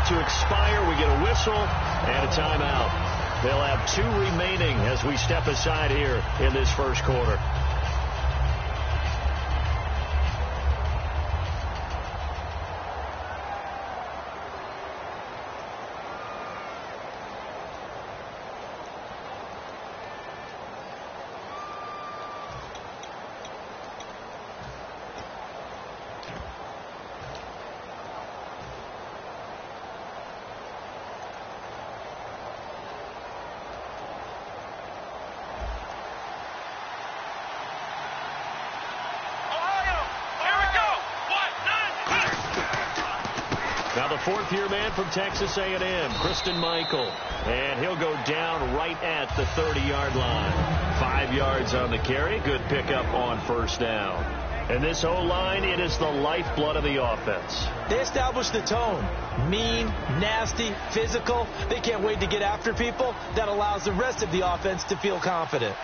about to expire. We get a whistle and a timeout. They'll have 2 remaining as we step aside here in this first quarter. Now the fourth-year man from Texas A&M, Christian Michael. And he'll go down right at the 30-yard line. 5 yards on the carry. Good pickup on first down. And this O-line, it is the lifeblood of the offense. They established the tone. Mean, nasty, physical. They can't wait to get after people. That allows the rest of the offense to feel confident.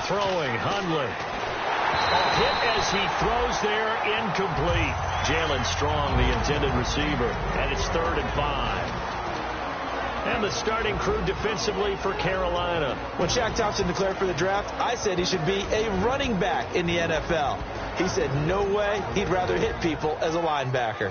Throwing, Hundley. A hit as he throws there, incomplete. Jalen Strong, the intended receiver, and it's 3rd and 5. And the starting crew defensively for Carolina. When Shaq Thompson declared for the draft, I said he should be a running back in the NFL. He said no way, he'd rather hit people as a linebacker.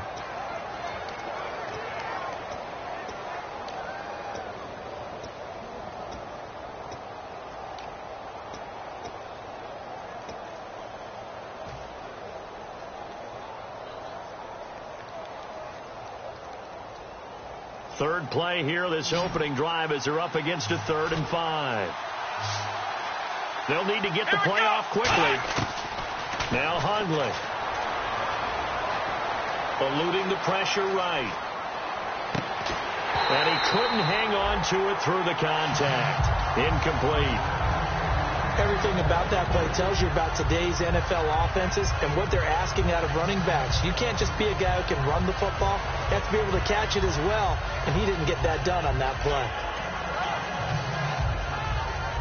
Third play here, this opening drive, as they're up against a 3rd and 5. They'll need to get the play off quickly. Now Hundley. Eluding the pressure right. And he couldn't hang on to it through the contact. Incomplete. Everything about that play tells you about today's NFL offenses and what they're asking out of running backs. You can't just be a guy who can run the football. You have to be able to catch it as well, and he didn't get that done on that play.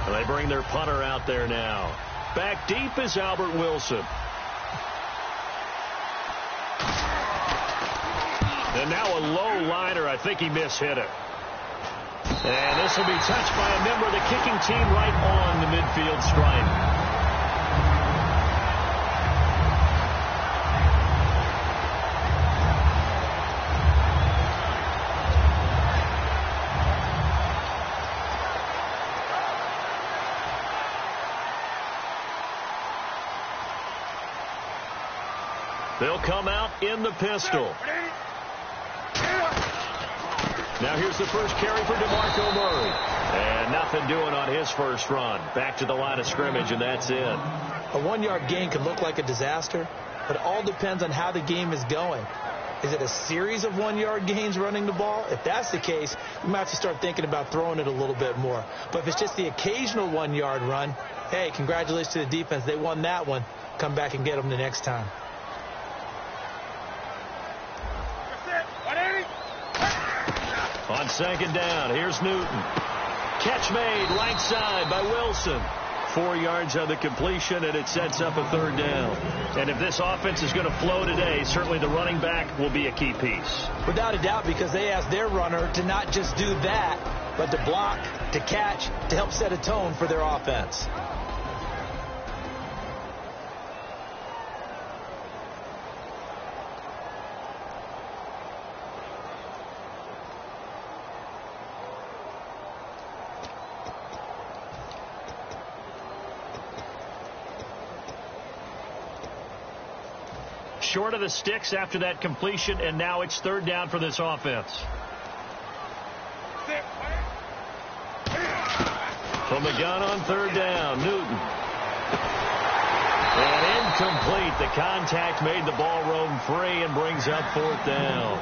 Well, they bring their punter out there now. Back deep is Albert Wilson. And now a low liner. I think he mishit it. And this will be touched by a member of the kicking team right on the midfield stripe. They'll come out in the pistol. Now here's the first carry for DeMarco Murray. And nothing doing on his first run. Back to the line of scrimmage, and that's it. A 1-yard gain can look like a disaster, but it all depends on how the game is going. Is it a series of 1-yard gains running the ball? If that's the case, you might have to start thinking about throwing it a little bit more. But if it's just the occasional 1-yard run, hey, congratulations to the defense. They won that one. Come back and get them the next time. On second down, here's Newton. Catch made right side by Wilson. 4 yards on the completion, and it sets up a 3rd down. And if this offense is going to flow today, certainly the running back will be a key piece. Without a doubt, because they asked their runner to not just do that, but to block, to catch, to help set a tone for their offense. Short of the sticks after that completion, and now it's 3rd down for this offense. From the gun on 3rd down, Newton. And incomplete. The contact made the ball roam free and brings up 4th down.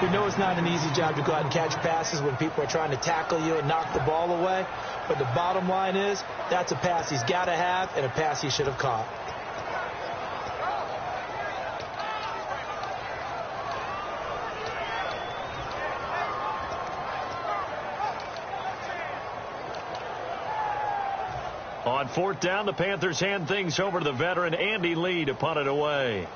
We know it's not an easy job to go out and catch passes when people are trying to tackle you and knock the ball away. But the bottom line is, that's a pass he's got to have and a pass he should have caught. On fourth down, the Panthers hand things over to the veteran Andy Lee to punt it away.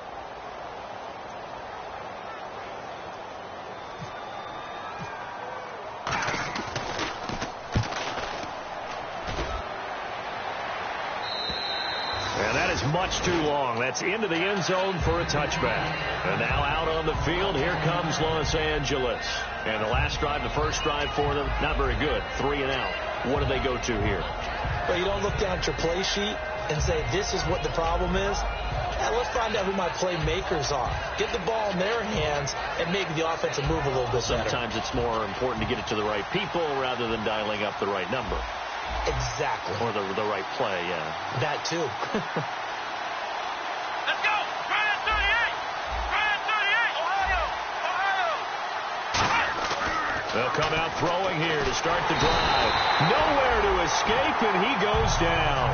And that is much too long. That's into the end zone for a touchback. And now out on the field, here comes Los Angeles. And the last drive, the first drive for them, not very good. 3 and out. What do they go to here? Well, you don't look down at your play sheet and say, this is what the problem is. Now, let's find out who my playmakers are. Get the ball in their hands and make the offense move a little bit better. Sometimes it's more important to get it to the right people rather than dialing up the right number. Exactly. Or the right play, yeah. That, too. Let's go! Try at 38! Try at 38! Ohio! They'll come out throwing here to start the drive. Nowhere to escape, and he goes down.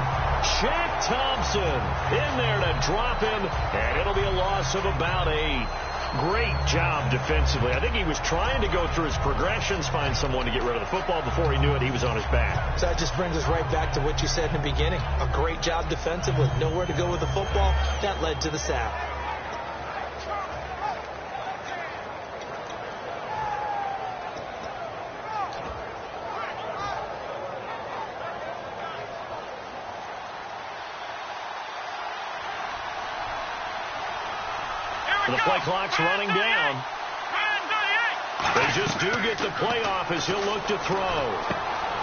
Shaq Thompson in there to drop him, and it'll be a loss of about 8. Great job defensively. I think he was trying to go through his progressions, find someone to get rid of the football. Before he knew it, he was on his back. So that just brings us right back to what you said in the beginning. A great job defensively. Nowhere to go with the football. That led to the sack. The play clock's running down. They just do get the playoff as he'll look to throw.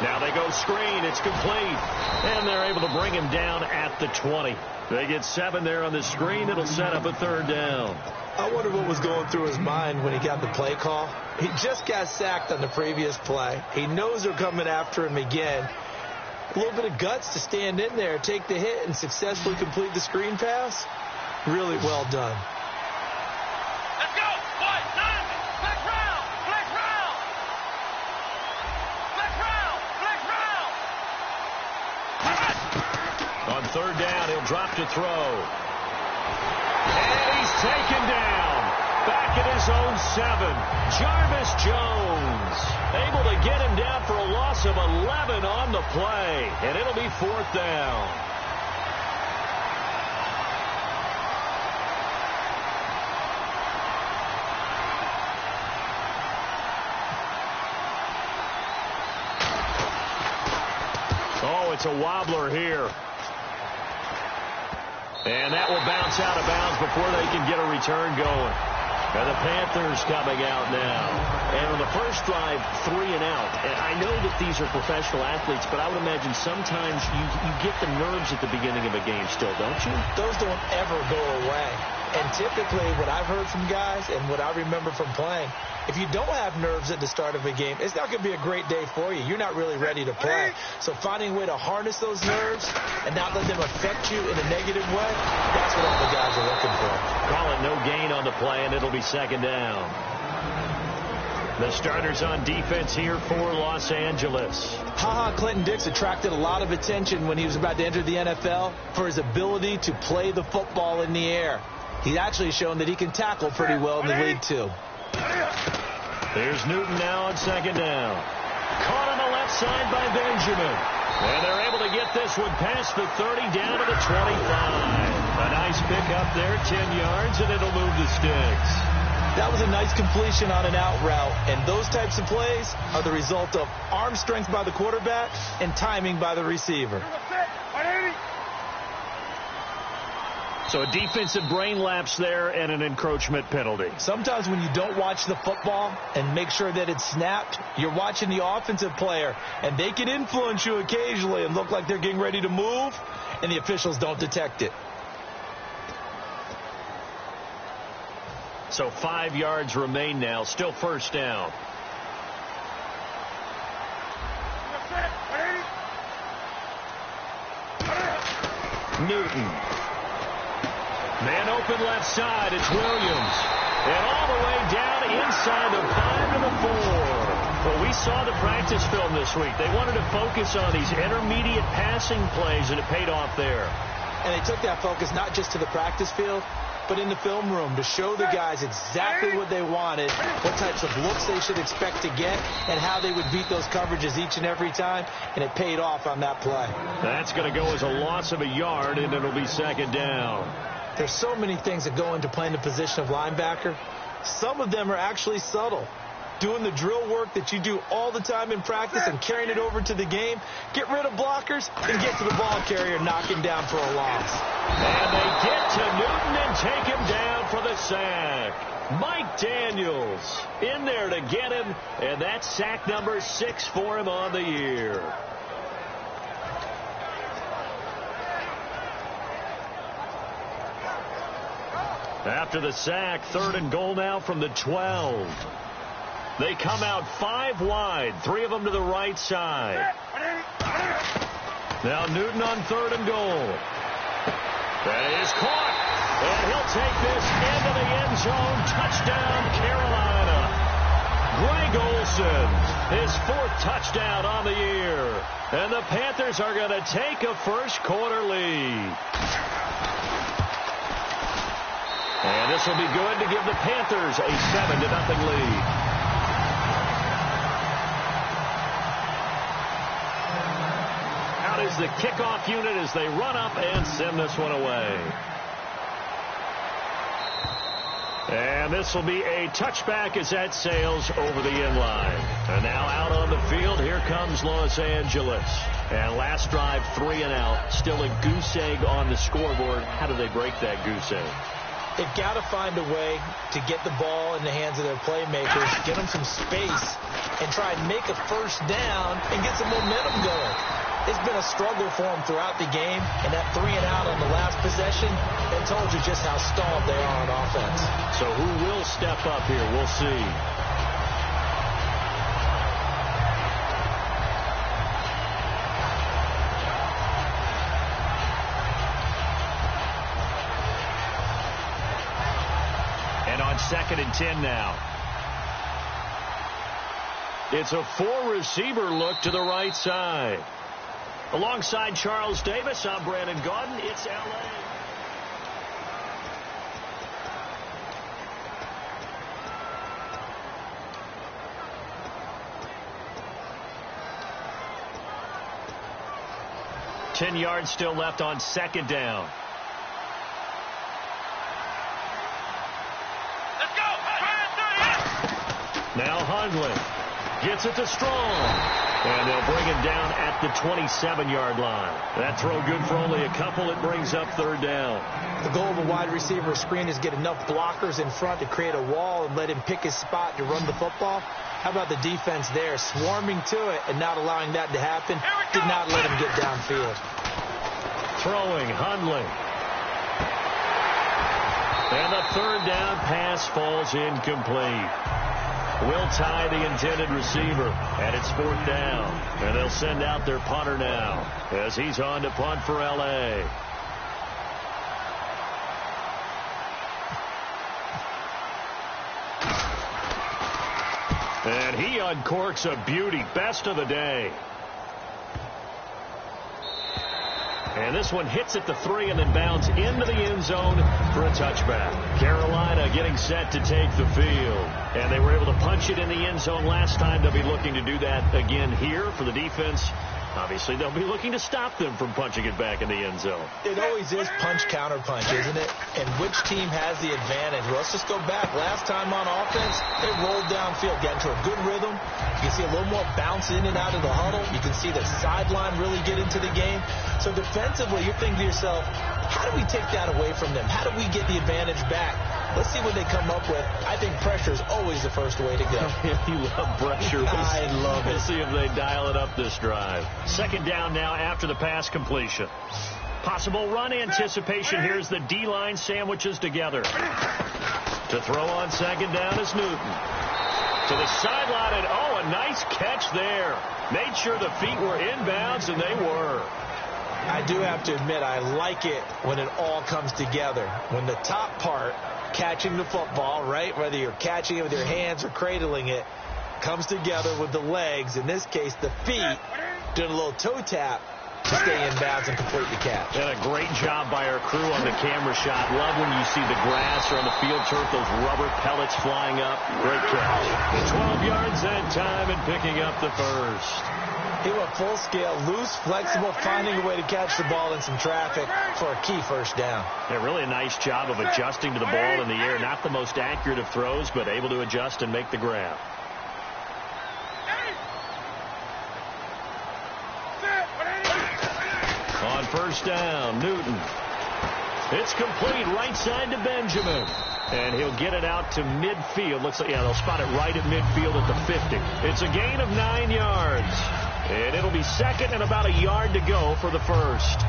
Now they go screen. It's complete. And they're able to bring him down at the 20. They get 7 there on the screen. It'll set up a third down. I wonder what was going through his mind when he got the play call. He just got sacked on the previous play. He knows they're coming after him again. A little bit of guts to stand in there, take the hit, and successfully complete the screen pass. Really well done. Let's go! One, nine, black round! Black round! Black round! Black round! On third down, he'll drop to throw. And he's taken down. Back at his own 7. Jarvis Jones able to get him down for a loss of 11 on the play. And it'll be fourth down. Oh, it's a wobbler here. And that will bounce out of bounds before they can get a return going. And the Panthers coming out now. And on the first drive, 3 and out. And I know that these are professional athletes, but I would imagine sometimes you get the nerves at the beginning of a game still, don't you? Those don't ever go away. And typically what I've heard from guys and what I remember from playing, if you don't have nerves at the start of a game, it's not going to be a great day for you. You're not really ready to play. So finding a way to harness those nerves and not let them affect you in a negative way, that's what all the guys are looking for. Call it no gain on the play, and it'll be second down. The starters on defense here for Los Angeles. Clinton Dix attracted a lot of attention when he was about to enter the NFL for his ability to play the football in the air. He's actually shown that he can tackle pretty well in the league, too. Here's Newton now on second down. Caught on the left side by Benjamin. And they're able to get this one past the 30 down to the 25. A nice pick up there, 10 yards, and it'll move the sticks. That was a nice completion on an out route, and those types of plays are the result of arm strength by the quarterback and timing by the receiver. So a defensive brain lapse there and an encroachment penalty. Sometimes when you don't watch the football and make sure that it's snapped, you're watching the offensive player, and they can influence you occasionally and look like they're getting ready to move, and the officials don't detect it. So 5 yards remain now, still first down. Newton. Man open left side, it's Williams. And all the way down inside the 5 to the 4. Well, we saw the practice film this week. They wanted to focus on these intermediate passing plays, and it paid off there. And they took that focus not just to the practice field, but in the film room to show the guys exactly what they wanted, what types of looks they should expect to get, and how they would beat those coverages each and every time, and it paid off on that play. That's going to go as a loss of a yard, and it'll be second down. There's so many things that go into playing the position of linebacker. Some of them are actually subtle. Doing the drill work that you do all the time in practice and carrying it over to the game. Get rid of blockers and get to the ball carrier, knock him down for a loss. And they get to Newton and take him down for the sack. Mike Daniels in there to get him, and that's sack number 6 for him on the year. After the sack, 3rd and goal now from the 12. They come out 5 wide, 3 of them to the right side. Now Newton on 3rd and goal. That is caught, and he'll take this into the end zone. Touchdown, Carolina. Greg Olsen, his 4th touchdown on the year. And the Panthers are going to take a first-quarter lead. And this will be good to give the Panthers a 7-0 lead. Is the kickoff unit as they run up and send this one away. And this will be a touchback as that sails over the inline. And now out on the field, here comes Los Angeles. And last drive, 3 and out. Still a goose egg on the scoreboard. How do they break that goose egg? They've got to find a way to get the ball in the hands of their playmakers, get them some space, and try and make a first down and get some momentum going. It's been a struggle for them throughout the game, and that 3 and out on the last possession, that told you just how stalled they are on offense. So who will step up here? We'll see. And on 2nd and 10 now. It's a 4-receiver look to the right side. Alongside Charles Davis, I'm Brandon Gaudin. It's L.A. Ten yards still left on 2nd down. Let's go. Now Hundley gets it to Strong. And they'll bring him down at the 27-yard line. That throw good for only a couple. It brings up 3rd down. The goal of a wide receiver screen is get enough blockers in front to create a wall and let him pick his spot to run the football. How about the defense there, swarming to it and not allowing that to happen? Did not let him get downfield. Throwing, Hundley. And the 3rd down pass falls incomplete. Will tie the intended receiver, and it's 4th down. And they'll send out their punter now as he's on to punt for L.A. And he uncorks a beauty. Best of the day. And this one hits at the 3 and then bounds into the end zone for a touchback. Carolina getting set to take the field. And they were able to punch it in the end zone last time. They'll be looking to do that again here for the defense. Obviously, they'll be looking to stop them from punching it back in the end zone. It always is punch-counter-punch, isn't it? And which team has the advantage? Well, let's just go back. Last time on offense, they rolled downfield, got into a good rhythm. You can see a little more bounce in and out of the huddle. You can see the sideline really get into the game. So defensively, you're thinking to yourself, how do we take that away from them? How do we get the advantage back? Let's see what they come up with. I think pressure is always the first way to go. You love pressure. I love it. We'll see if they dial it up this drive. 2nd down now after the pass completion. Possible run anticipation. Here's the D-line sandwiches together. To throw on 2nd down is Newton. To the sideline, and oh, a nice catch there. Made sure the feet were inbounds, and they were. I do have to admit, I like it when it all comes together. When the top part, catching the football, right, whether you're catching it with your hands or cradling it, comes together with the legs, in this case the feet, doing a little toe tap, to stay in bounds and complete the catch. And a great job by our crew on the camera shot. Love when you see the grass or on the field turf, those rubber pellets flying up. Great catch. 12 yards that time and picking up the first. He went full scale, loose, flexible, finding a way to catch the ball in some traffic for a key first down. Yeah, really a nice job of adjusting to the ball in the air. Not the most accurate of throws, but able to adjust and make the grab. On first down, Newton. It's complete right side to Benjamin. And he'll get it out to midfield. Looks like, yeah, they'll spot it right at midfield at the 50. It's a gain of 9 yards. And it'll be second and about a yard to go for the first.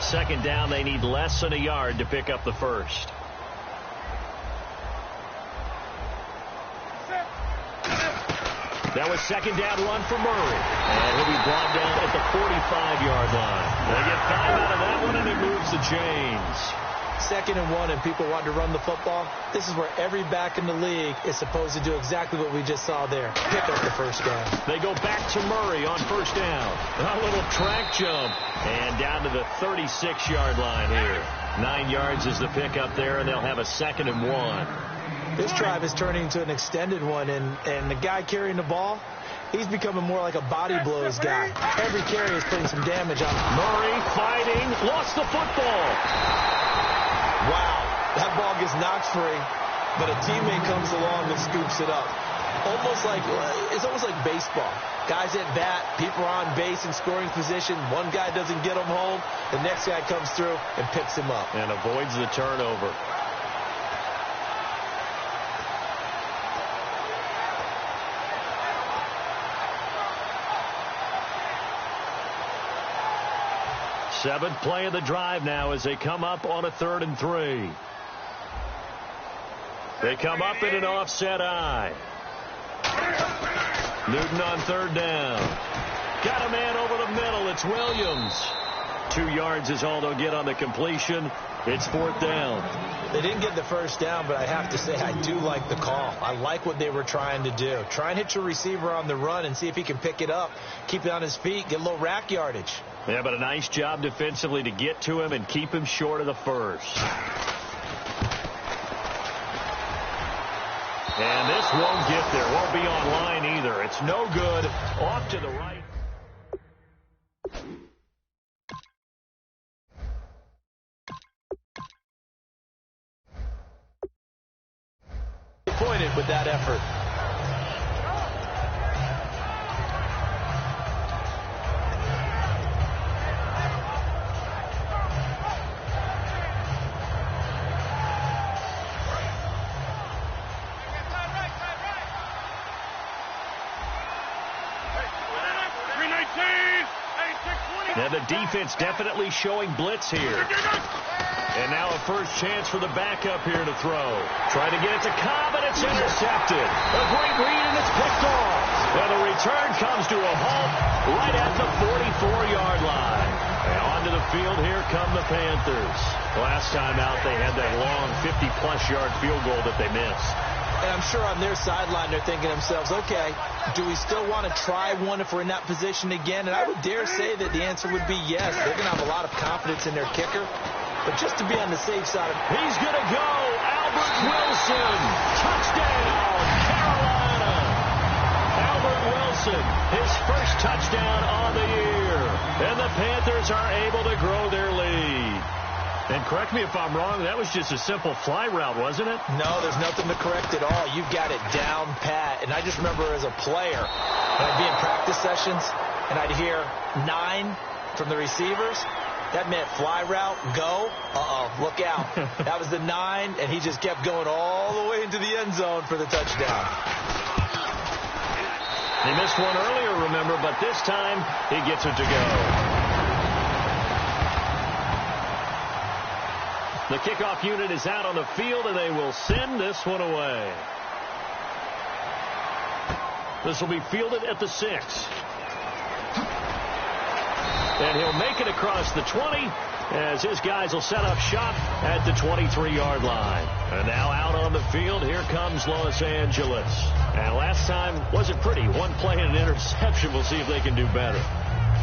Second down, they need less than a yard to pick up the first. That was second down run for Murray. And he'll be brought down at the 45-yard line. They get 5 out of that one, and it moves the chains. 2nd and 1, and people want to run the football. This is where every back in the league is supposed to do exactly what we just saw there. Pick up the first down. They go back to Murray on first down. A little track jump. And down to the 36-yard line here. 9 yards is the pickup there, and they'll have a 2nd and 1. This drive is turning into an extended one, and the guy carrying the ball, he's becoming more like a body blows guy. Every carry is putting some damage on him. Murray fighting, lost the football. Wow, that ball gets knocked free, but a teammate comes along and scoops it up. It's almost like baseball. Guys at bat, people are on base in scoring position. One guy doesn't get him home, the next guy comes through and picks him up. And avoids the turnover. Seventh play of the drive now as they come up on a 3rd and 3. They come up in an offset eye. Newton on 3rd down. Got a man over the middle. It's Williams. 2 yards is all they'll get on the completion. It's 4th down. They didn't get the first down, but I have to say I do like the call. I like what they were trying to do. Try and hit your receiver on the run and see if he can pick it up, keep it on his feet, get a little rack yardage. Yeah, but a nice job defensively to get to him and keep him short of the first. And this won't get there. Won't be on line either. It's no good. Off to the right. Disappointed with that effort. Now the defense definitely showing blitz here. And now a first chance for the backup here to throw. Trying to get it to Cobb, and it's intercepted. A great read, and it's picked off. And the return comes to a halt right at the 44-yard line. And onto the field, here come the Panthers. Last time out, they had that long 50-plus yard field goal that they missed. And I'm sure on their sideline they're thinking to themselves, okay, do we still want to try one if we're in that position again? And I would dare say that the answer would be yes. They're going to have a lot of confidence in their kicker. But just to be on the safe side, he's going to go. Albert Wilson. Touchdown, Carolina. Albert Wilson, his first touchdown on the year. And the Panthers are able to grow their lead. And correct me if I'm wrong, that was just a simple fly route, wasn't it? No, there's nothing to correct at all. You've got it down pat. And I just remember as a player, when I'd be in practice sessions, and I'd hear 9 from the receivers. That meant fly route, go. Look out. That was the 9, and he just kept going all the way into the end zone for the touchdown. He missed one earlier, remember, but this time he gets it to go. The kickoff unit is out on the field, and they will send this one away. This will be fielded at the 6. And he'll make it across the 20 as his guys will set up shop at the 23-yard line. And now out on the field, here comes Los Angeles. And last time wasn't pretty. One play and an interception. We'll see if they can do better.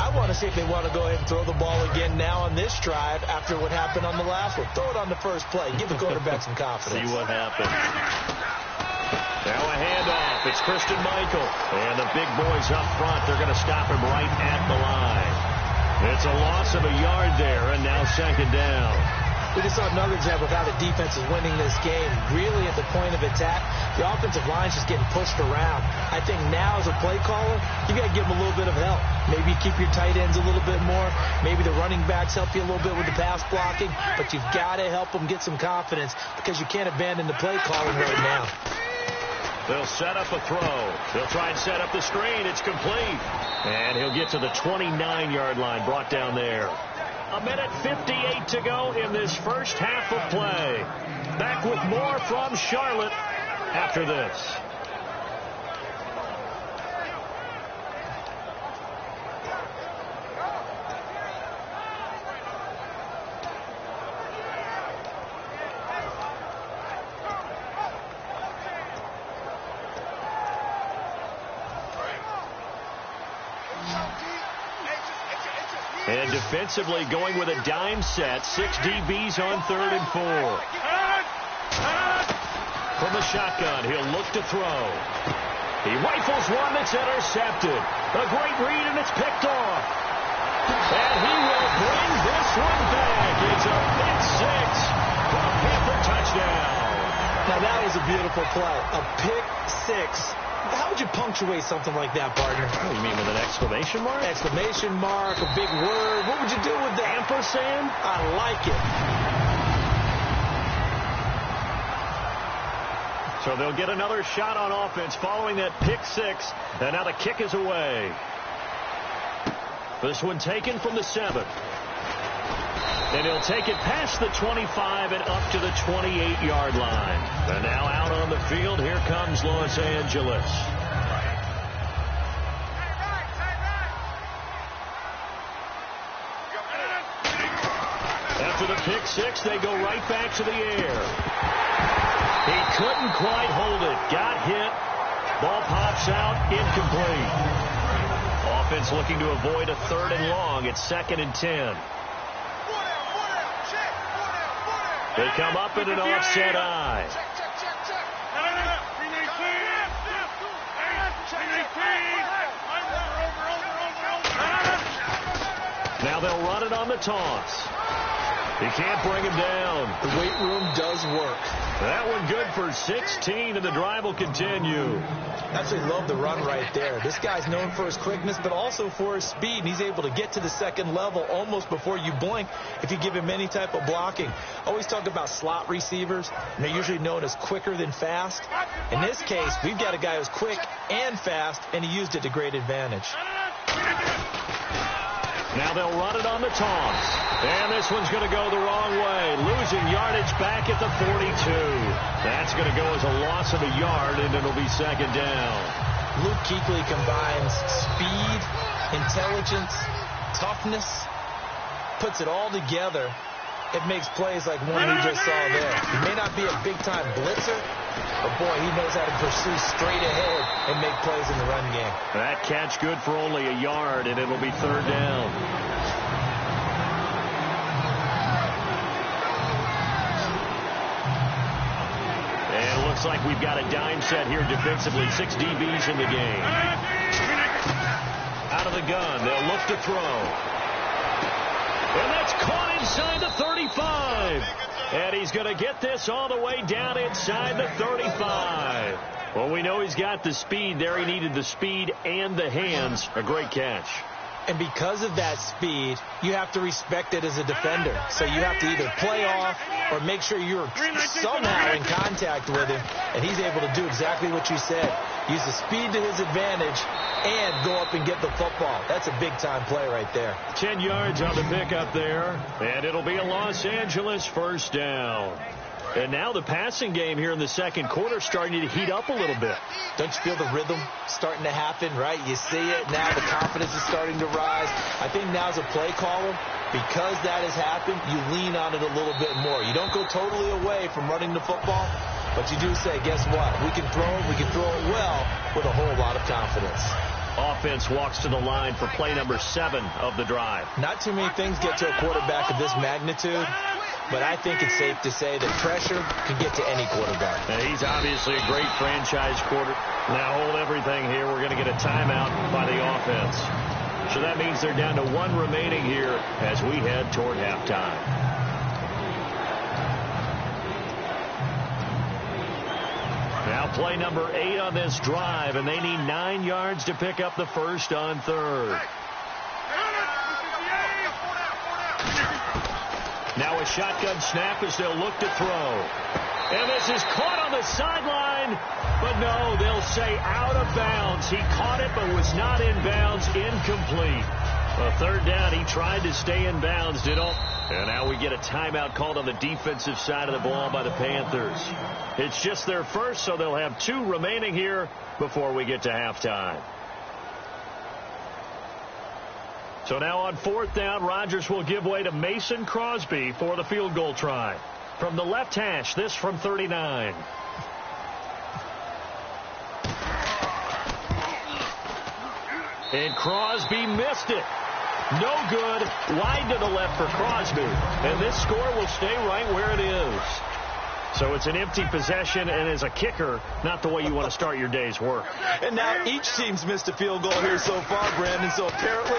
I want to see if they want to go ahead and throw the ball again now on this drive after what happened on the last one. Throw it on the first play. Give the quarterback some confidence. See what happens. Now a handoff. It's Christian Michael. And the big boys up front, they're going to stop him right at the line. It's a loss of a yard there, and now second down. We just saw another example of how the defense is winning this game. Really at the point of attack, the offensive line's just getting pushed around. I think now as a play caller, you got to give them a little bit of help. Maybe keep your tight ends a little bit more. Maybe the running backs help you a little bit with the pass blocking. But you've got to help them get some confidence because you can't abandon the play calling right now. They'll set up a throw. They'll try and set up the screen. It's complete. And he'll get to the 29-yard line, brought down there. A minute 58 to go in this first half of play. Back with more from Charlotte after this. And defensively going with a dime set. 6 DBs on 3rd and 4. From the shotgun, he'll look to throw. He rifles one that's intercepted. A great read, and it's picked off. And he will bring this one back. It's a pick six for a Panther touchdown. Now that was a beautiful play. A pick six. How would you punctuate something like that, partner? Oh, you mean with an exclamation mark? Exclamation mark, a big word. What would you do with that? Ampersand? I like it. So they'll get another shot on offense following that pick six. And now the kick is away. This one taken from the 7. And he'll take it past the 25 and up to the 28-yard line. And now out on the field, here comes Los Angeles. After the pick six, they go right back to the air. He couldn't quite hold it. Got hit. Ball pops out. Incomplete. Offense looking to avoid a 3rd and long. It's 2nd and 10. They come up in an offset eye. Now they'll run it on the toss. He can't bring him down. The weight room does work. That one good for 16, and the drive will continue. Absolutely love the run right there. This guy's known for his quickness, but also for his speed. He's able to get to the second level almost before you blink if you give him any type of blocking. I always talk about slot receivers, and they're usually known as quicker than fast. In this case, we've got a guy who's quick and fast, and he used it to great advantage. Now they'll run it on the toss. And this one's going to go the wrong way. Losing yardage back at the 42. That's going to go as a loss of a yard, and it'll be 2nd down. Luke Kuechly combines speed, intelligence, toughness, puts it all together. It makes plays like one we just saw there. He may not be a big-time blitzer, but boy, he knows how to pursue straight ahead and make plays in the run game. That catch good for only a yard, and it'll be 3rd down. And it looks like we've got a dime set here defensively. 6 DBs in the game. Out of the gun, they'll look to throw. And that's caught inside the 35. And he's going to get this all the way down inside the 35. Well, we know he's got the speed there. He needed the speed and the hands. A great catch. And because of that speed, you have to respect it as a defender. So you have to either play off or make sure you're somehow in contact with him. And he's able to do exactly what you said. Use the speed to his advantage and go up and get the football. That's a big-time play right there. 10 yards on the pickup there. And it'll be a Los Angeles 1st down. And now the passing game here in the second quarter starting to heat up a little bit. Don't you feel the rhythm starting to happen, right? You see it. Now the confidence is starting to rise. I think now as a play caller, Because that has happened, you lean on it a little bit more. You don't go totally away from running the football, but you do say, guess what? We can throw it well with a whole lot of confidence. Offense walks to the line for play number 7 of the drive. Not too many things get to a quarterback of this magnitude, but I think it's safe to say that pressure can get to any quarterback. And he's obviously a great franchise quarter. Now hold everything here. We're going to get a timeout by the offense. So that means they're down to 1 remaining here as we head toward halftime. Now play number 8 on this drive, and they need 9 yards to pick up the first on 3rd. Now a shotgun snap as they'll look to throw. And this is caught on the sideline, but no, they'll say out of bounds. He caught it but was not in bounds, incomplete. A 3rd down, he tried to stay in bounds, didn't he? And now we get a timeout called on the defensive side of the ball by the Panthers. It's just their first, so they'll have 2 remaining here before we get to halftime. So now on 4th down, Rodgers will give way to Mason Crosby for the field goal try. From the left hash, this from 39. And Crosby missed it. No good. Wide to the left for Crosby. And this score will stay right where it is. So it's an empty possession, and as a kicker, not the way you want to start your day's work. And now each team's missed a field goal here so far, Brandon, so apparently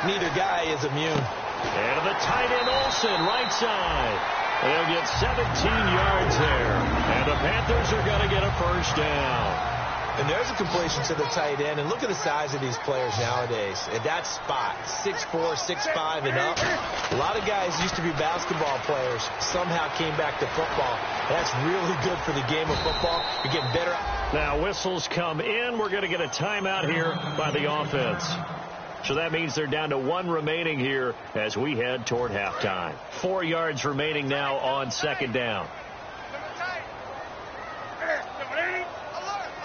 neither guy is immune. And the tight end Olsen, right side. They'll get 17 yards there. And the Panthers are going to get a first down. And there's a completion to the tight end. And look at the size of these players nowadays. At that spot, 6'4", 6'5", and up. A lot of guys used to be basketball players, somehow came back to football. That's really good for the game of football. You're getting better. Now whistles come in. We're going to get a timeout here by the offense. So that means they're down to 1 remaining here as we head toward halftime. 4 yards remaining now on 2nd down.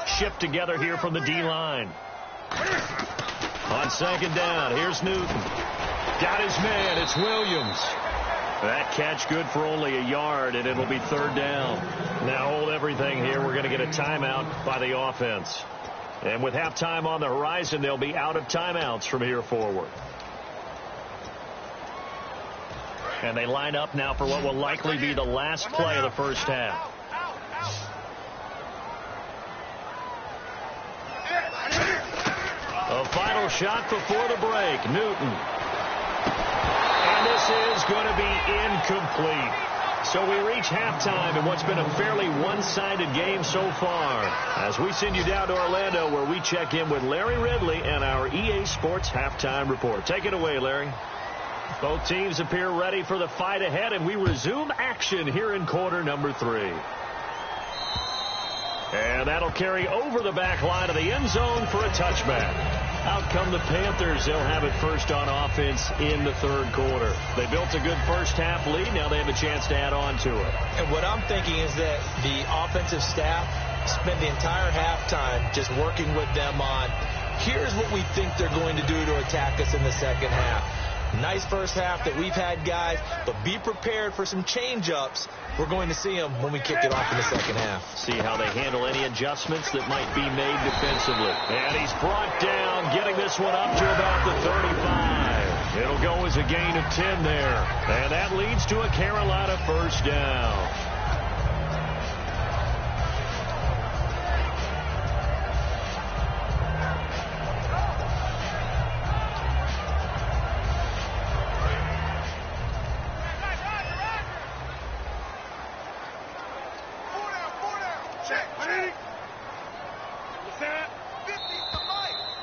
Shipped together here from the D-line. On 2nd down, here's Newton. Got his man, it's Williams. That catch good for only a yard, and it'll be 3rd down. Now hold everything here. We're going to get a timeout by the offense. And with halftime on the horizon, they'll be out of timeouts from here forward. And they line up now for what will likely be the last play of the first half. A final shot before the break. Newton. And this is going to be incomplete. So we reach halftime in what's been a fairly one-sided game so far. As we send you down to Orlando, where we check in with Larry Ridley and our EA Sports Halftime Report. Take it away, Larry. Both teams appear ready for the fight ahead, and we resume action here in quarter number 3. And that'll carry over the back line of the end zone for a touchback. Out come the Panthers. They'll have it first on offense in the 3rd quarter. They built a good first half lead. Now they have a chance to add on to it. And what I'm thinking is that the offensive staff spent the entire halftime just working with them on, here's what we think they're going to do to attack us in the second half. Nice first half that we've had, guys, but be prepared for some change-ups. We're going to see them when we kick it off in the second half. See how they handle any adjustments that might be made defensively. And he's brought down, getting this one up to about the 35. It'll go as a gain of 10 there. And that leads to a Carolina first down.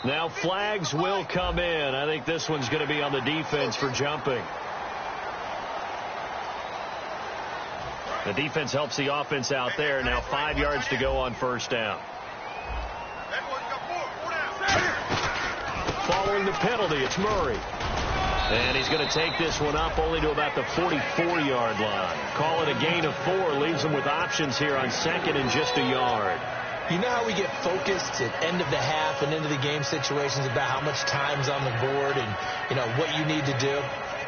Now flags will come in. I think this one's going to be on the defense for jumping. The defense helps the offense out there. Now 5 yards to go on first down. Following the penalty, it's Murray. And he's going to take this one up only to about the 44-yard line. Call it a gain of 4. Leaves them with options here on 2nd and just a yard. You know how we get focused at end of the half and into the game situations about how much time's on the board and, what you need to do?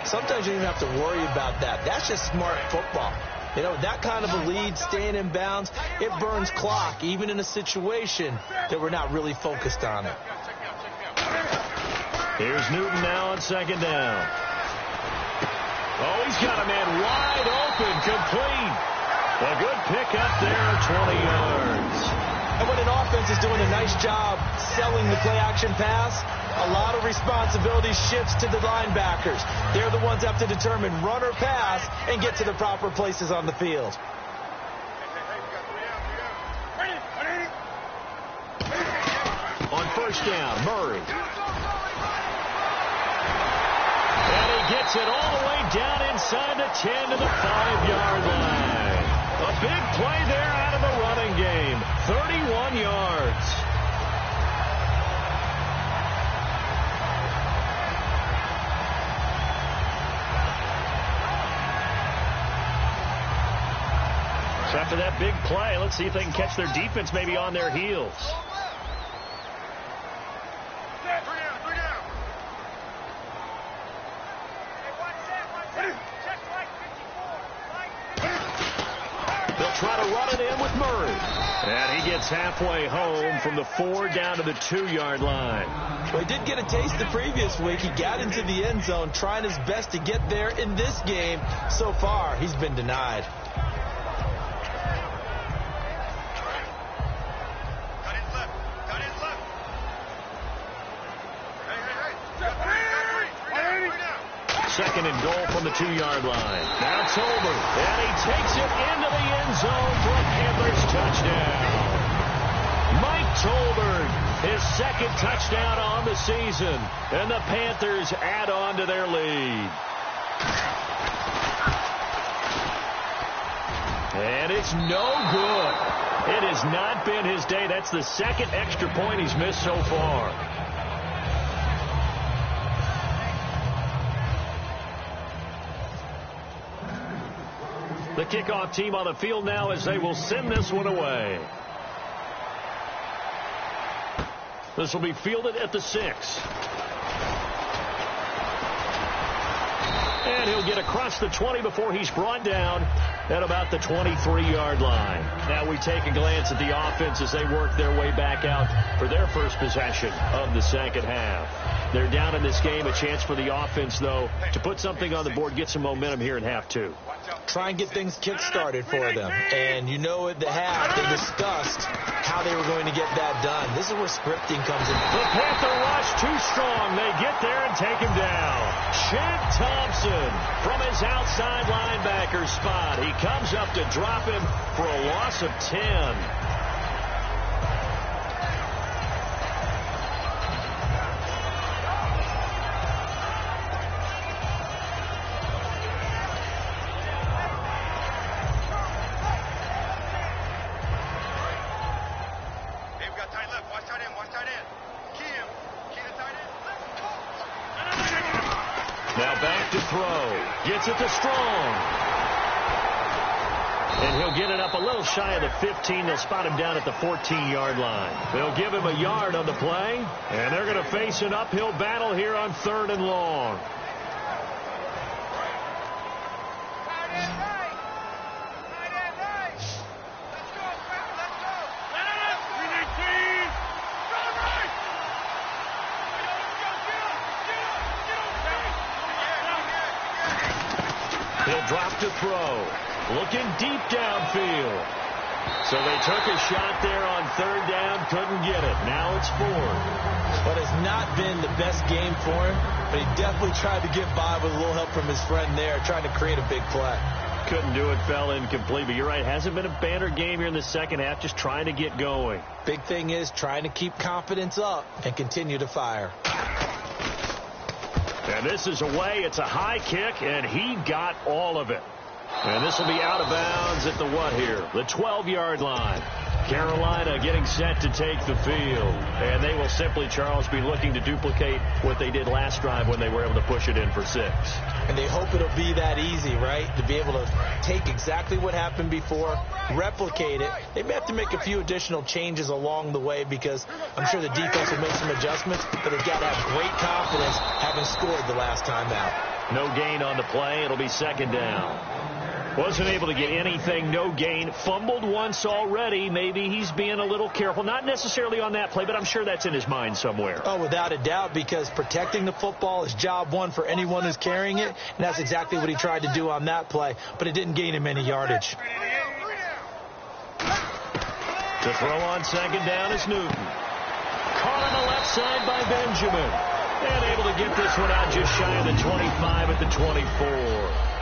Sometimes you don't even have to worry about that. That's just smart football. You know, that kind of a lead, staying in bounds, it burns clock, even in a situation that we're not really focused on it. Here's Newton now on second down. Oh, he's got a man wide open, complete. A good pickup there, 20 yards. And when an offense is doing a nice job selling the play-action pass, a lot of responsibility shifts to the linebackers. They're the ones that have to determine run or pass and get to the proper places on the field. On first down, Murray. And he gets it all the way down inside the 10 to the 5-yard line. A big play there out of the running game. 31 yards. So after that big play, let's see if they can catch their defense maybe on their heels. They'll try to run it in with Murray. And he gets halfway home from the 4 down to the 2-yard line. Well, he did get a taste the previous week. He got into the end zone trying his best to get there in this game. So far, he's been denied. Second and goal from the 2-yard line. Now Tolbert, and he takes it into the end zone for a Panthers touchdown. Mike Tolbert, his second touchdown on the season, and the Panthers add on to their lead. And it's no good. It has not been his day. That's the second extra point he's missed so far. The kickoff team on the field now as they will send this one away. This will be fielded at the 6. And he'll get across the 20 before he's brought down at about the 23-yard line. Now we take a glance at the offense as they work their way back out for their first possession of the second half. They're down in this game. A chance for the offense, though, to put something on the board, get some momentum here in half 2. Try and get things kick-started for them. And you know at the half, they discussed how they were going to get that done. This is where scripting comes in. The Panther rush too strong. They get there and take him down. Chad Thompson from his outside linebacker spot. He comes up to drop him for a loss of 10. Now back to throw. Gets it to Strong. And he'll get it up a little shy of the 15. They'll spot him down at the 14-yard line. They'll give him a yard on the play. And they're going to face an uphill battle here on 3rd and long. He'll drop to throw. Looking deep downfield. So they took a shot there on 3rd down. Couldn't get it. Now it's 4th. But it's not been the best game for him. But he definitely tried to get by with a little help from his friend there, trying to create a big play. Couldn't do it. Fell incomplete. But you're right. Hasn't been a banner game here in the second half. Just trying to get going. Big thing is trying to keep confidence up and continue to fire. And this is away. It's a high kick, and he got all of it. And this will be out of bounds at the what here? The 12-yard line. Carolina getting set to take the field. And they will simply, Charles, be looking to duplicate what they did last drive when they were able to push it in for 6. And they hope it'll be that easy, right? To be able to take exactly what happened before, replicate it. They may have to make a few additional changes along the way because I'm sure the defense will make some adjustments, but they've got to have great confidence having scored the last time out. No gain on the play. It'll be second down. Wasn't able to get anything, no gain. Fumbled once already. Maybe he's being a little careful. Not necessarily on that play, but I'm sure that's in his mind somewhere. Oh, without a doubt, because protecting the football is job one for anyone who's carrying it, and that's exactly what he tried to do on that play, but it didn't gain him any yardage. To throw on second down is Newton. Caught on the left side by Benjamin. And able to get this one out just shy of the 25 at the 24.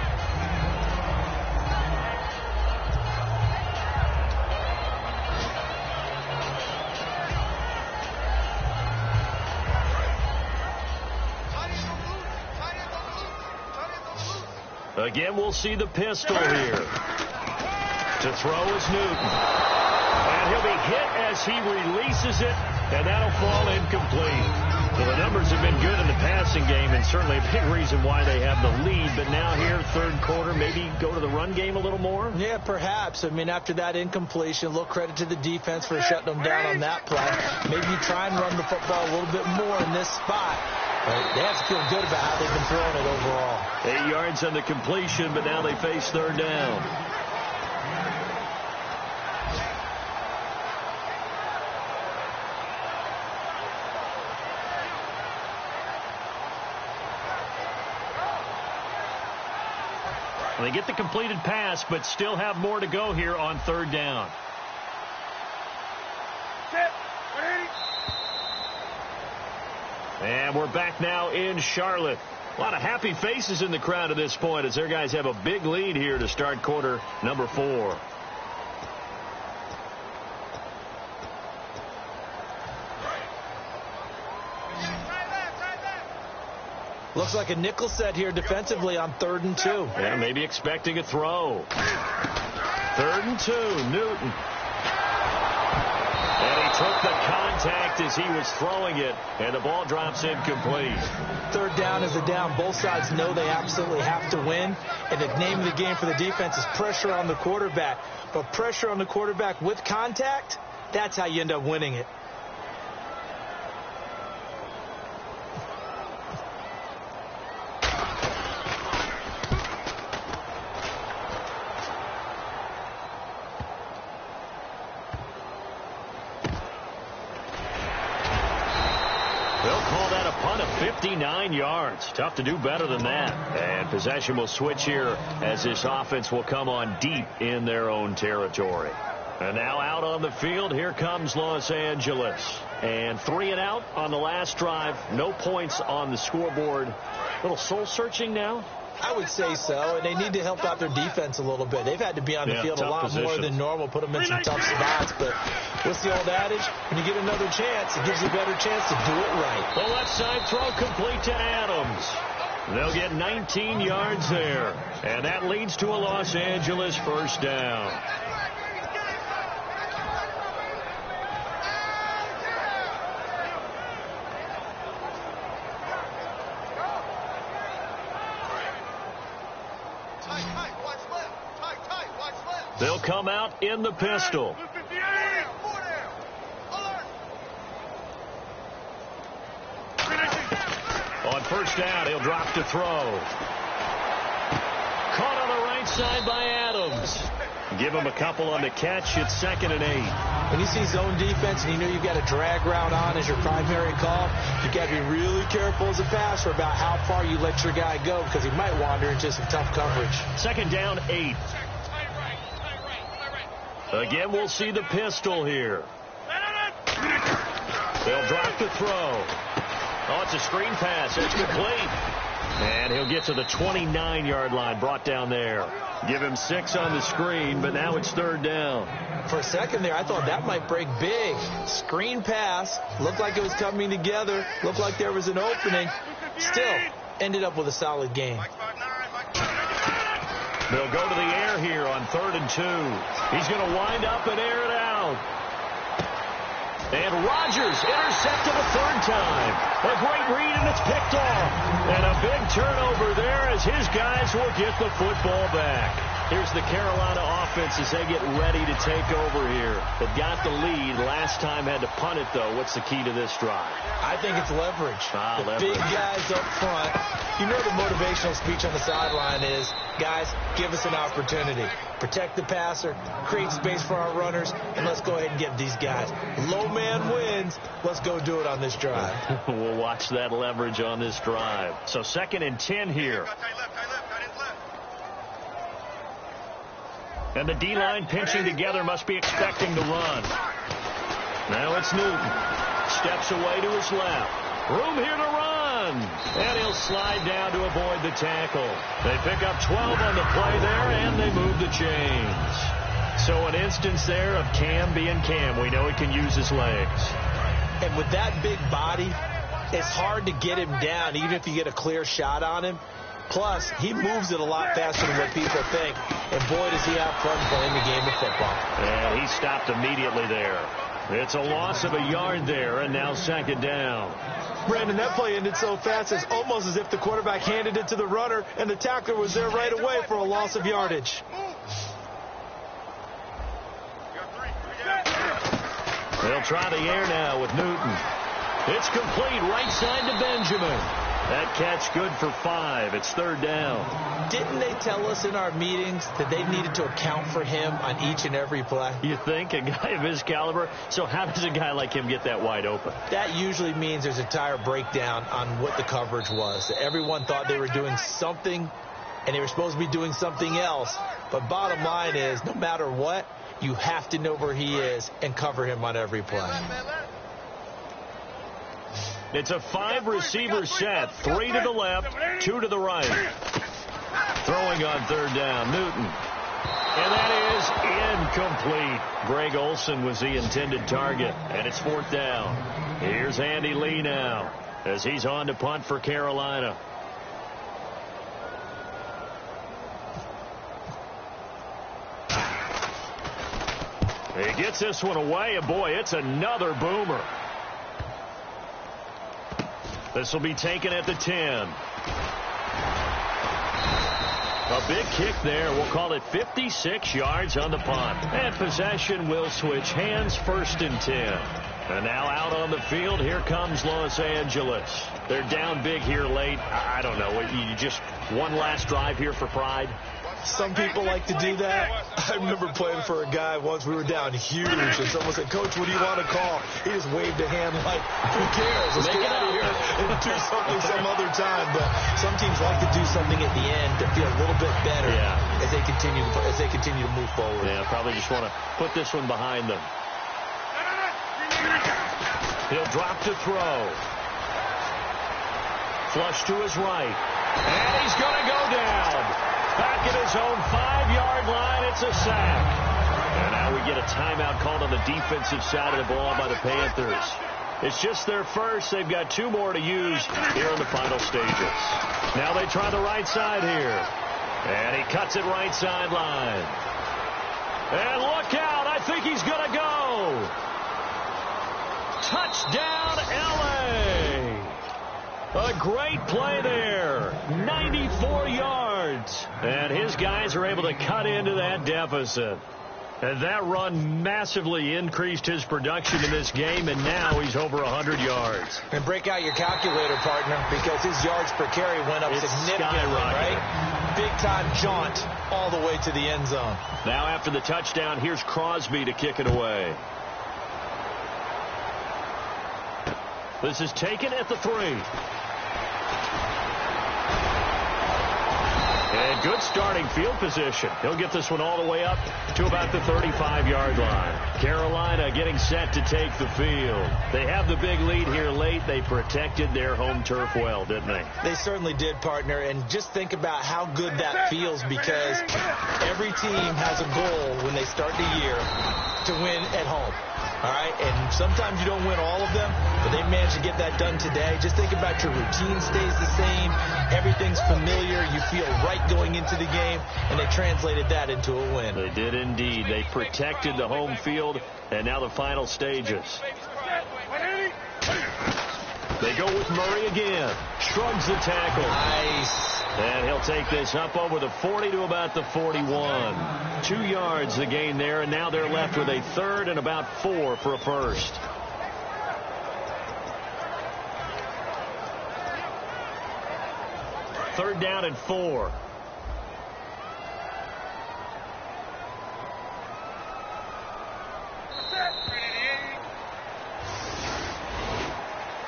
Again, we'll see the pistol here. To throw is Newton. And he'll be hit as he releases it, and that'll fall incomplete. So the numbers have been good in the passing game, and certainly a big reason why they have the lead. But now here, third quarter, maybe go to the run game a little more? Yeah, perhaps. I mean, after that incompletion, a little credit to the defense for shutting them down on that play. Maybe you try and run the football a little bit more in this spot. But they have to feel good about how they've been throwing it overall. 8 yards on the completion, but now they face third down. They get the completed pass, but still have more to go here on third down. And we're back now in Charlotte. A lot of happy faces in the crowd at this point as their guys have a big lead here to start quarter number 4. Looks like a nickel set here defensively on 3rd and 2. Yeah, maybe expecting a throw. 3rd and 2, Newton. And he took the contact as he was throwing it, and the ball drops incomplete. Third down is a down. Both sides know they absolutely have to win, and the name of the game for the defense is pressure on the quarterback. But pressure on the quarterback with contact, that's how you end up winning it. They'll call that a punt of 59 yards. Tough to do better than that. And possession will switch here as this offense will come on deep in their own territory. And now out on the field, here comes Los Angeles. And 3 and out on the last drive. No points on the scoreboard. A little soul-searching now? I would say so, and they need to help out their defense a little bit. They've had to be on the field a lot more than normal, put them in some tough spots. But what's the old adage? When you get another chance, it gives you a better chance to do it right. The left side throw complete to Adams. They'll get 19 yards there, and that leads to a Los Angeles first down. They'll come out in the pistol. On first down, he'll drop to throw. Caught on the right side by Adams. Give him a couple on the catch. It's 2nd and 8. When you see zone defense and you know you've got a drag route on as your primary call, you've got to be really careful as a passer about how far you let your guy go because he might wander into some tough coverage. 2nd down, 8. Again, we'll see the pistol here. They'll drop to throw. Oh, it's a screen pass. It's complete. And he'll get to the 29-yard line, brought down there. Give him 6 on the screen, but now it's 3rd down. For a second there, I thought that might break big. Screen pass. Looked like it was coming together. Looked like there was an opening. Still, ended up with a solid game. They'll go to the air here on 3rd and 2. He's going to wind up and air it out. And Rodgers intercepted a 3rd time. A great read, and it's picked off. And a big turnover there as his guys will get the football back. Here's the Carolina offense as they get ready to take over here. They've got the lead. Last time had to punt it, though. What's the key to this drive? I think it's leverage. Leverage. Big guys up front. You know the motivational speech on the sideline is, guys, give us an opportunity. Protect the passer, create space for our runners, and let's go ahead and get these guys. Low man wins. Let's go do it on this drive. We'll watch that leverage on this drive. So 2nd and 10 here. And the D-line pinching together must be expecting the run. Now it's Newton. Steps away to his left. Room here to run. And he'll slide down to avoid the tackle. They pick up 12 on the play there, and they move the chains. So an instance there of Cam being Cam. We know he can use his legs. And with that big body, it's hard to get him down, even if you get a clear shot on him. Plus, he moves it a lot faster than what people think. And boy, does he have fun playing the game of football. And he stopped immediately there. It's a loss of a yard there, and now 2nd down. Brandon, that play ended so fast, it's almost as if the quarterback handed it to the runner, and the tackler was there right away for a loss of yardage. They'll try the air now with Newton. It's complete right side to Benjamin. That catch good for 5. It's 3rd down. Didn't they tell us in our meetings that they needed to account for him on each and every play? You think? A guy of his caliber? So how does a guy like him get that wide open? That usually means there's a entire breakdown on what the coverage was. Everyone thought they were doing something, and they were supposed to be doing something else. But bottom line is, no matter what, you have to know where he is and cover him on every play. It's a 5-receiver set. 3 to the left, 2 to the right. Throwing on 3rd down, Newton. And that is incomplete. Greg Olsen was the intended target, and it's 4th down. Here's Andy Lee now as he's on to punt for Carolina. He gets this one away, and boy, it's another boomer. This will be taken at the 10. A big kick there. We'll call it 56 yards on the punt. And possession will switch hands, 1st and 10. And now out on the field, here comes Los Angeles. They're down big here late. I don't know. You just one last drive here for pride? Some people like to do that. I remember playing for a guy once. We were down huge, and someone said, "Coach, what do you want to call?" He just waved a hand like, "Who cares? Let's get out of here and do something some other time." But some teams like to do something at the end to feel a little bit better as they continue to move forward. Yeah, probably just want to put this one behind them. He'll drop to throw. Flush to his right. And he's going to go down. Back at his own 5-yard line, it's a sack. And now we get a timeout called on the defensive side of the ball by the Panthers. It's just their first. They've got 2 more to use here in the final stages. Now they try the right side here. And he cuts it right sideline. And look out. I think he's going to go. Touchdown, L.A. A great play there. 94 yards. And his guys are able to cut into that deficit. And that run massively increased his production in this game, and now he's over 100 yards. And break out your calculator, partner, because his yards per carry went up significantly, right? Big-time jaunt all the way to the end zone. Now after the touchdown, here's Crosby to kick it away. This is taken at the 3. And good starting field position. He'll get this one all the way up to about the 35-yard line. Carolina getting set to take the field. They have the big lead here late. They protected their home turf well, didn't they? They certainly did, partner. And just think about how good that feels, because every team has a goal when they start the year to win at home. All right, and sometimes you don't win all of them, but they managed to get that done today. Just think about your routine stays the same. Everything's familiar. You feel right going into the game, and they translated that into a win. They did indeed. They protected the home field, and now the final stages. They go with Murray again. Shrugs the tackle. Nice. And he'll take this up over the 40 to about the 41. 2 yards the gain there, and now they're left with a third and about 4 for a first. Third down and 4.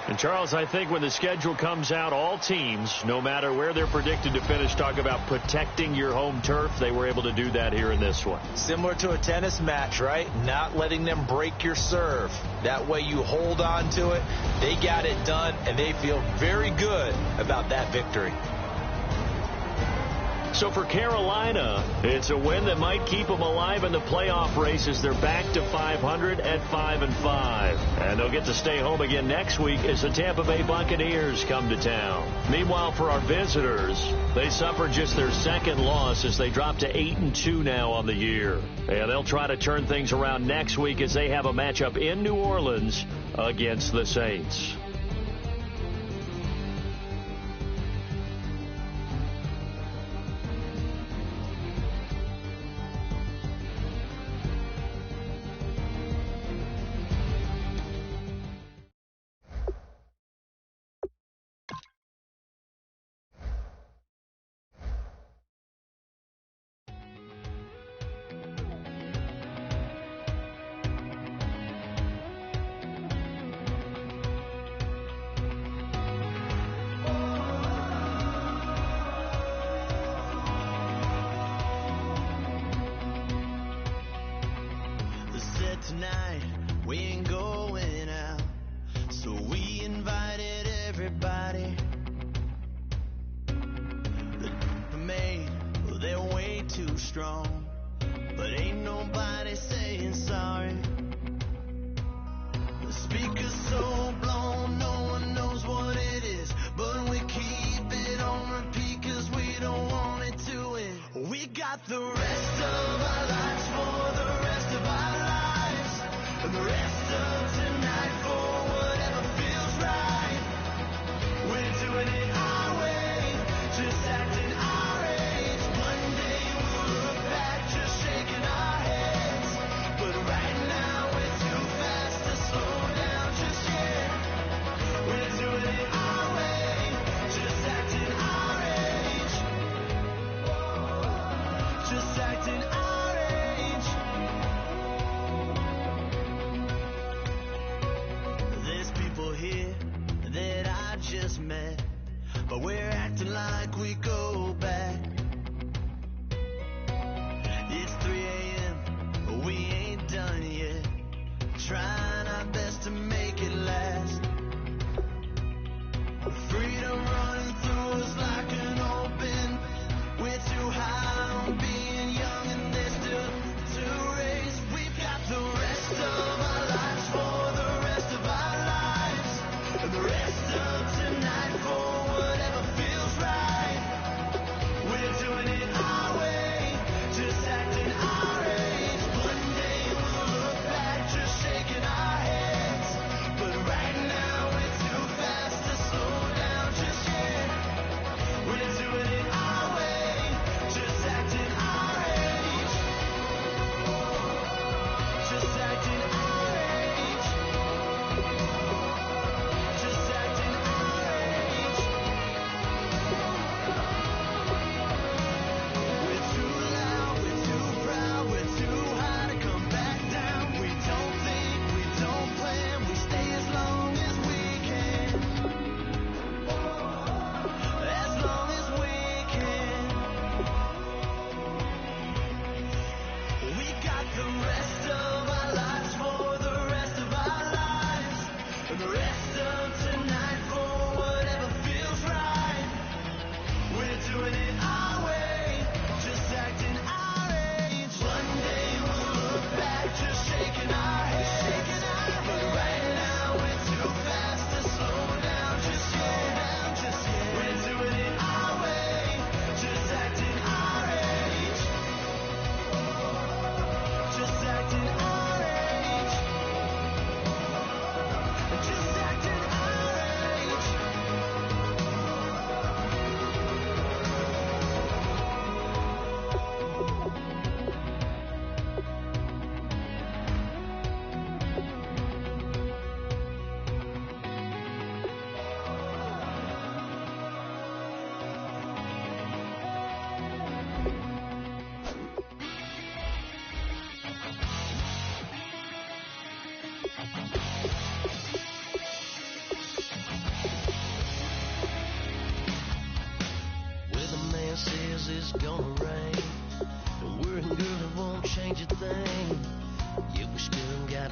And, Charles, I think when the schedule comes out, all teams, no matter where they're predicted to finish, talk about protecting your home turf. They were able to do that here in this one. Similar to a tennis match, right? Not letting them break your serve. That way you hold on to it. They got it done, and they feel very good about that victory. So for Carolina, it's a win that might keep them alive in the playoff race as they're back to 500 at 5-5. And they'll get to stay home again next week as the Tampa Bay Buccaneers come to town. Meanwhile, for our visitors, they suffered just their second loss as they drop to 8-2 now on the year. And they'll try to turn things around next week as they have a matchup in New Orleans against the Saints. Tonight we ain't going out, so we invited everybody. The main, well, they're way too strong, but ain't nobody saying sorry. The speaker's so blown, no one knows what it is, but we keep it on repeat 'cause we don't want it to end. We got the rest of our lives for the rest of our lives. And the rest of tonight for whatever feels right. We're doing it our way, just acting our age. One day we'll look back just shaking our heads. But right now we're too fast to slow down just yet. We're doing it our way, just acting our age. Just acting our age. says it's gonna rain. And worrying, girl, it won't change a thing. Yeah, we still got